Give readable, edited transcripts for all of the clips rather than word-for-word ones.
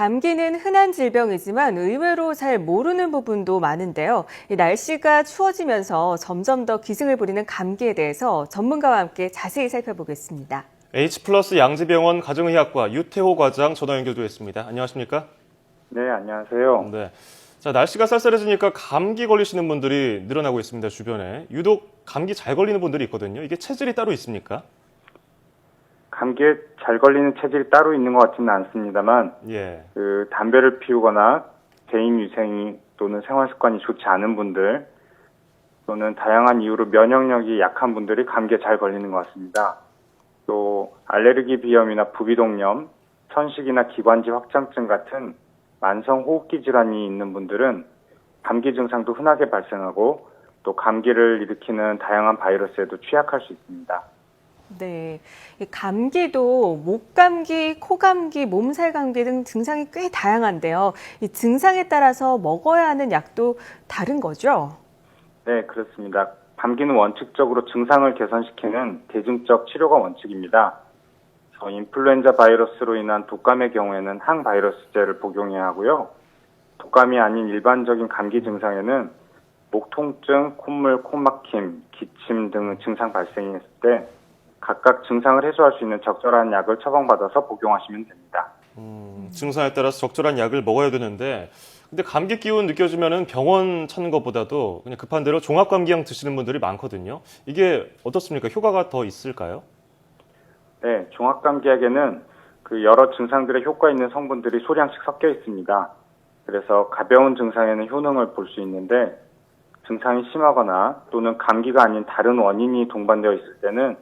감기는 흔한 질병이지만 의외로 잘 모르는 부분도 많은데요. 이 날씨가 추워지면서 점점 더 기승을 부리는 감기에 대해서 전문가와 함께 자세히 살펴보겠습니다. H+ 양지병원 가정의학과 유태호 과장 전화 연결되었습니다. 안녕하십니까? 네, 안녕하세요. 네. 자, 날씨가 쌀쌀해지니까 감기 걸리시는 분들이 늘어나고 있습니다, 주변에. 유독 감기 잘 걸리는 분들이 있거든요. 이게 체질이 따로 있습니까? 감기에 잘 걸리는 체질이 따로 있는 것 같지는 않습니다만, 예. 담배를 피우거나 개인 위생이 또는 생활 습관이 좋지 않은 분들, 또는 다양한 이유로 면역력이 약한 분들이 감기에 잘 걸리는 것 같습니다. 또 알레르기 비염이나 부비동염, 천식이나 기관지 확장증 같은 만성 호흡기 질환이 있는 분들은 감기 증상도 흔하게 발생하고 또 감기를 일으키는 다양한 바이러스에도 취약할 수 있습니다. 네, 이 감기도 목감기, 코감기, 몸살 감기 등 증상이 꽤 다양한데요. 이 증상에 따라서 먹어야 하는 약도 다른 거죠? 네, 그렇습니다. 감기는 원칙적으로 증상을 개선시키는 대중적 치료가 원칙입니다. 인플루엔자 바이러스로 인한 독감의 경우에는 항바이러스제를 복용해야 하고요. 독감이 아닌 일반적인 감기 증상에는 목 통증, 콧물, 코막힘, 기침 등 증상 발생이 했을 때 각각 증상을 해소할 수 있는 적절한 약을 처방받아서 복용하시면 됩니다. 증상에 따라서 적절한 약을 먹어야 되는데, 근데 감기 기운 느껴지면은 병원 찾는 것보다도 그냥 급한 대로 종합감기약 드시는 분들이 많거든요. 이게 어떻습니까? 효과가 더 있을까요? 네, 종합감기약에는 여러 증상들의 효과 있는 성분들이 소량씩 섞여 있습니다. 그래서 가벼운 증상에는 효능을 볼 수 있는데 증상이 심하거나 또는 감기가 아닌 다른 원인이 동반되어 있을 때는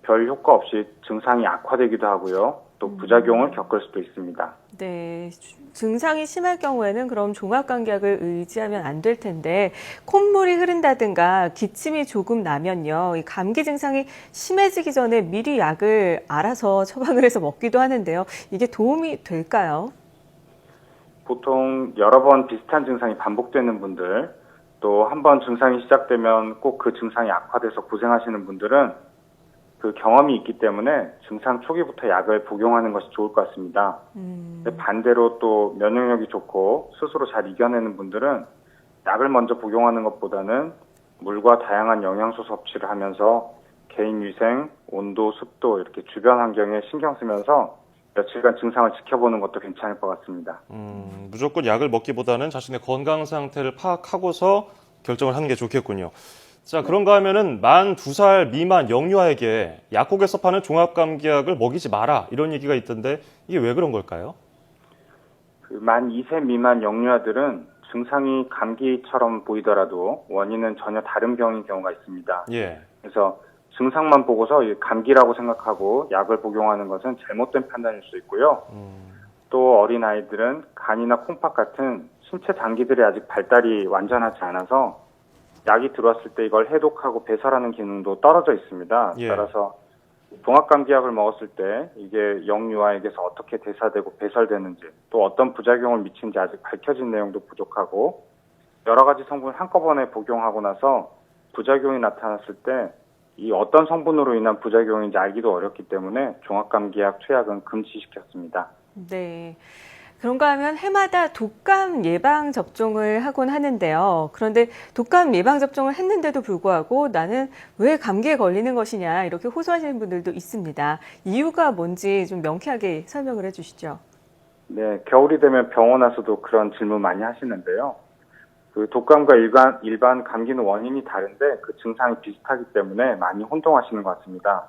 별 효과 없이 증상이 악화되기도 하고요. 또 부작용을 겪을 수도 있습니다. 네, 증상이 심할 경우에는 그럼 종합감기약을 의지하면 안 될 텐데 콧물이 흐른다든가 기침이 조금 나면요. 이 감기 증상이 심해지기 전에 미리 약을 알아서 처방을 해서 먹기도 하는데요. 이게 도움이 될까요? 보통 여러 번 비슷한 증상이 반복되는 분들, 또 한 번 증상이 시작되면 꼭 그 증상이 악화돼서 고생하시는 분들은 그 경험이 있기 때문에 증상 초기부터 약을 복용하는 것이 좋을 것 같습니다. 반대로 또 면역력이 좋고 스스로 잘 이겨내는 분들은 약을 먼저 복용하는 것보다는 물과 다양한 영양소 섭취를 하면서 개인 위생, 온도, 습도 이렇게 주변 환경에 신경 쓰면서 며칠간 증상을 지켜보는 것도 괜찮을 것 같습니다. 무조건 약을 먹기보다는 자신의 건강 상태를 파악하고서 결정을 하는 게 좋겠군요. 자, 그런가 하면은 만 2살 미만 영유아에게 약국에서 파는 종합감기약을 먹이지 마라 이런 얘기가 있던데 이게 왜 그런 걸까요? 만 2세 미만 영유아들은 증상이 감기처럼 보이더라도 원인은 전혀 다른 병인 경우가 있습니다. 예. 그래서 증상만 보고서 감기라고 생각하고 약을 복용하는 것은 잘못된 판단일 수 있고요. 또 어린아이들은 간이나 콩팥 같은 신체 장기들이 아직 발달이 완전하지 않아서 약이 들어왔을 때 이걸 해독하고 배설하는 기능도 떨어져 있습니다. 예. 따라서 종합감기약을 먹었을 때 이게 영유아에게서 어떻게 대사되고 배설되는지 또 어떤 부작용을 미치는지 아직 밝혀진 내용도 부족하고 여러 가지 성분을 한꺼번에 복용하고 나서 부작용이 나타났을 때 이 어떤 성분으로 인한 부작용인지 알기도 어렵기 때문에 종합감기약 투약은 금지시켰습니다. 네. 그런가 하면 해마다 독감 예방 접종을 하곤 하는데요. 그런데 독감 예방 접종을 했는데도 불구하고 나는 왜 감기에 걸리는 것이냐 이렇게 호소하시는 분들도 있습니다. 이유가 뭔지 좀 명쾌하게 설명을 해주시죠. 네, 겨울이 되면 병원 와서도 그런 질문 많이 하시는데요. 독감과 일반 감기는 원인이 다른데 그 증상이 비슷하기 때문에 많이 혼동하시는 것 같습니다.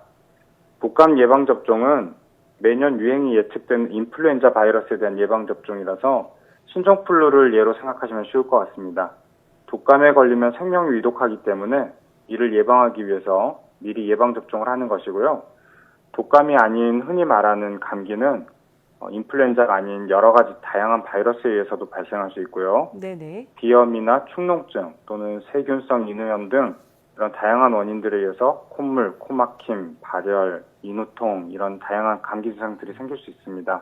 독감 예방 접종은 매년 유행이 예측된 인플루엔자 바이러스에 대한 예방접종이라서 신종플루를 예로 생각하시면 쉬울 것 같습니다. 독감에 걸리면 생명이 위독하기 때문에 이를 예방하기 위해서 미리 예방접종을 하는 것이고요. 독감이 아닌 흔히 말하는 감기는 인플루엔자가 아닌 여러 가지 다양한 바이러스에 의해서도 발생할 수 있고요. 네네. 비염이나 축농증 또는 세균성 인후염 등 이런 다양한 원인들에 의해서 콧물, 코막힘, 발열, 인후통 이런 다양한 감기 증상들이 생길 수 있습니다.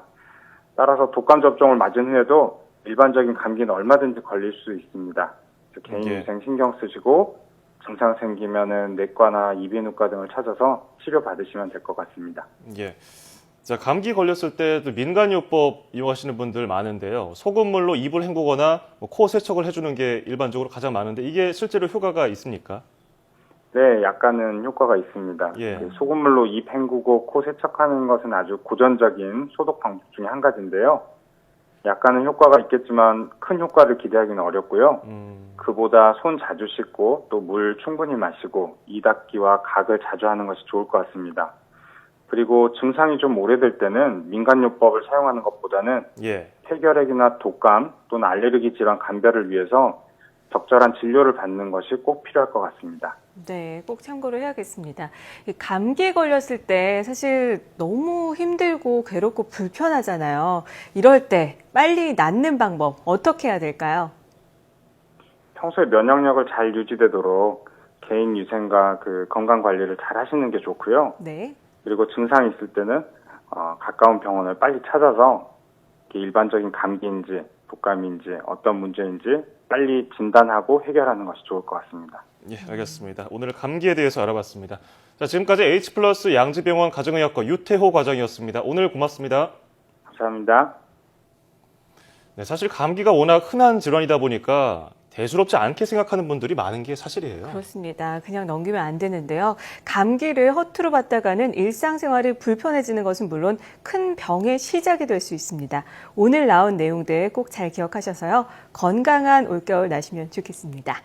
따라서 독감 접종을 맞은 후에도 일반적인 감기는 얼마든지 걸릴 수 있습니다. 개인 위생 신경 쓰시고 증상 생기면은 내과나 이비인후과 등을 찾아서 치료 받으시면 될 것 같습니다. 예. 자, 감기 걸렸을 때 또 민간요법 이용하시는 분들 많은데요. 소금물로 입을 헹구거나 코 세척을 해주는 게 일반적으로 가장 많은데 이게 실제로 효과가 있습니까? 네, 약간은 효과가 있습니다. 예. 그 소금물로 입 헹구고 코 세척하는 것은 아주 고전적인 소독 방법 중에 한 가지인데요. 약간은 효과가 있겠지만 큰 효과를 기대하기는 어렵고요. 그보다 손 자주 씻고 또 물 충분히 마시고 이 닦기와 각을 자주 하는 것이 좋을 것 같습니다. 그리고 증상이 좀 오래될 때는 민간요법을 사용하는 것보다는 예. 폐결핵이나 독감 또는 알레르기 질환 감별을 위해서 적절한 진료를 받는 것이 꼭 필요할 것 같습니다. 네, 꼭 참고를 해야겠습니다. 이 감기에 걸렸을 때 사실 너무 힘들고 괴롭고 불편하잖아요. 이럴 때 빨리 낫는 방법 어떻게 해야 될까요? 평소에 면역력을 잘 유지되도록 개인 위생과 그 건강 관리를 잘 하시는 게 좋고요. 네. 그리고 증상이 있을 때는 가까운 병원을 빨리 찾아서 일반적인 감기인지 독감인지 어떤 문제인지 빨리 진단하고 해결하는 것이 좋을 것 같습니다. 예, 알겠습니다. 오늘 감기에 대해서 알아봤습니다. 자, 지금까지 H+ 양지병원 가정의학과 유태호 과장이었습니다. 오늘 고맙습니다. 감사합니다. 네, 사실 감기가 워낙 흔한 질환이다 보니까 대수롭지 않게 생각하는 분들이 많은 게 사실이에요. 그렇습니다. 그냥 넘기면 안 되는데요. 감기를 허투루 받다가는 일상생활이 불편해지는 것은 물론 큰 병의 시작이 될 수 있습니다. 오늘 나온 내용들 꼭 잘 기억하셔서요. 건강한 올겨울 나시면 좋겠습니다.